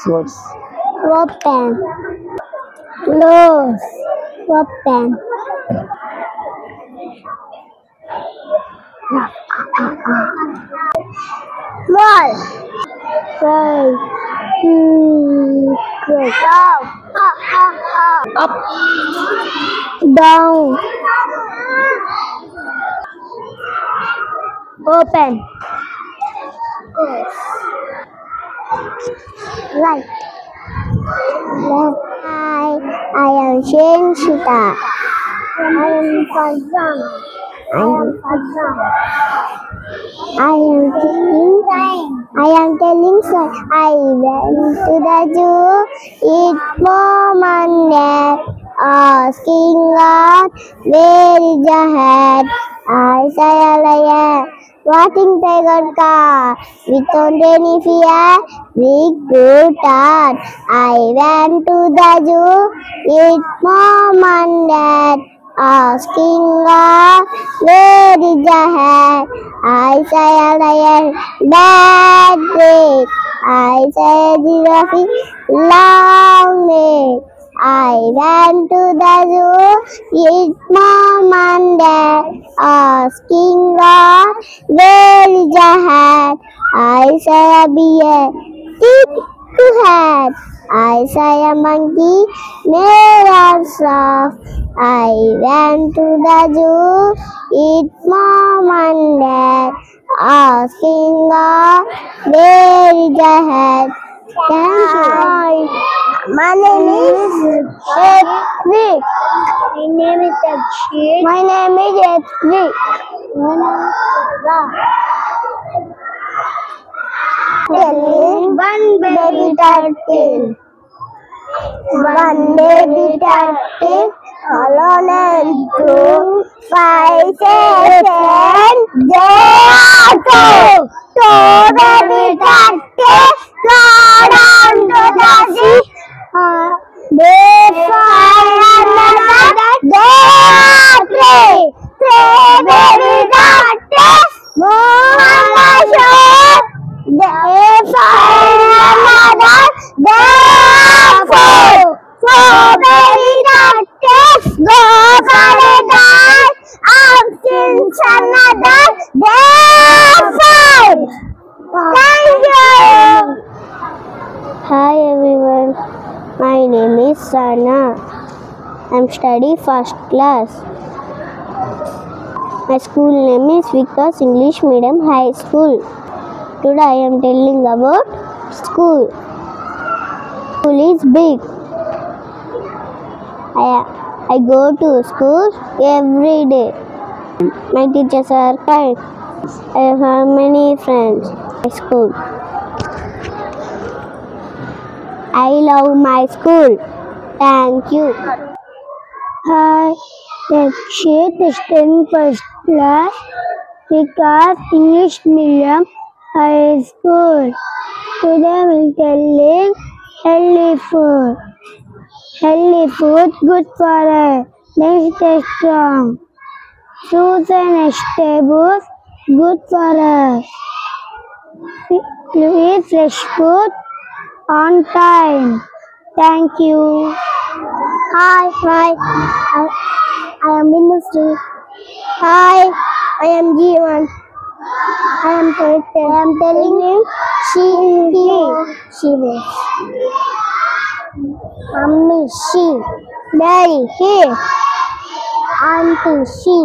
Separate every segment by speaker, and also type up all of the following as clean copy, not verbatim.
Speaker 1: words.
Speaker 2: Open. Close. Open. Wall. Right.
Speaker 1: Up.
Speaker 2: Down. Open. Right. Left. I am Shenshita. I am Fazan. I am telling sir. I went to the zoo, eat mom and dad, asking God, where is the head? I say a lion, watching tiger car, without any fear, big blue dot. I went to the zoo, eat mom and dad, asking God, where is the head? I say a lion, bad leg. I say a giraffe, long leg. I went to the zoo, with mom and dad, asking God, where is the hat? I say a bear, thick hat. I say a monkey, made of soft. I went to the zoo, with mom and dad, asking God, where is the hat? Thank you. My name is Edwin. My name is Edwin. My name is Edwin. Telling one baby turtle. One baby turtle, alone and true, 5 seconds, they are two. Two baby turtles go down to the sea. They fly another, they are three. Three baby turtles move on the shore. They fly another, they are four. Four baby turtles go for a dive. Up since another, they are five. Thank you. Hi everyone, my name is Sana. I'm studying first class. My school name is Vikas English Medium High School. Today I am telling about school. School is big. I go to school every day. My teachers are kind. I have many friends at school. I love my school. Thank you. Hi, Rakshit is in first class because English Medium High School. Today we will telling healthy food. Healthy food good for us. Makes us strong. Fruits and vegetables good for us. We eat fresh food on time. Thank you. Hi, I am Bindusri. Hi, I am Jeevan. I am telling him she was. Mommy, she. Daddy, he. Auntie, she.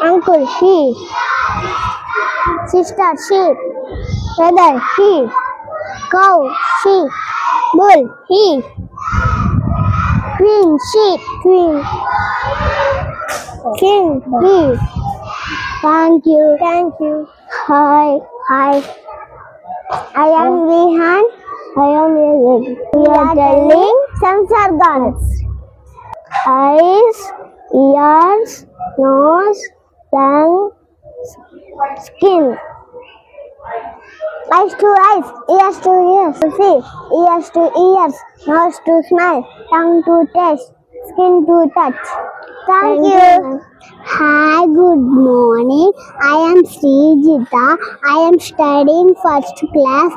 Speaker 2: Uncle, he. Sister, she. Brother, he. Cow, she. Bull, he. Queen, she. Queen. King, he. Thank you. Hi. I am Rehan. I am Rehan. We are telling some organs. Eyes, ears, nose, tongue, skin. Eyes to eyes, ears to ears, to see, ears to ears, nose to smell, tongue to taste, skin to touch. Thank you. Hi, good morning. I am Srijita. I am studying first class.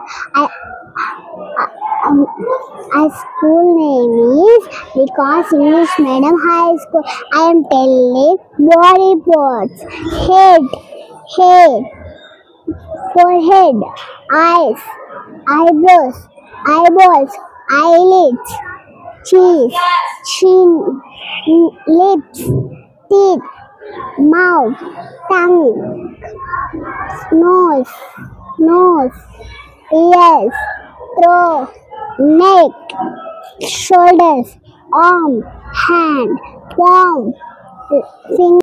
Speaker 2: My school name is Vikas English Medium High School. I am telling body parts: head, forehead, eyes, eyebrows, eyeballs, eyelids, cheeks, chin, lips, teeth, mouth, tongue, nose, ears, throat, neck, shoulders, arm, hand, palm, finger.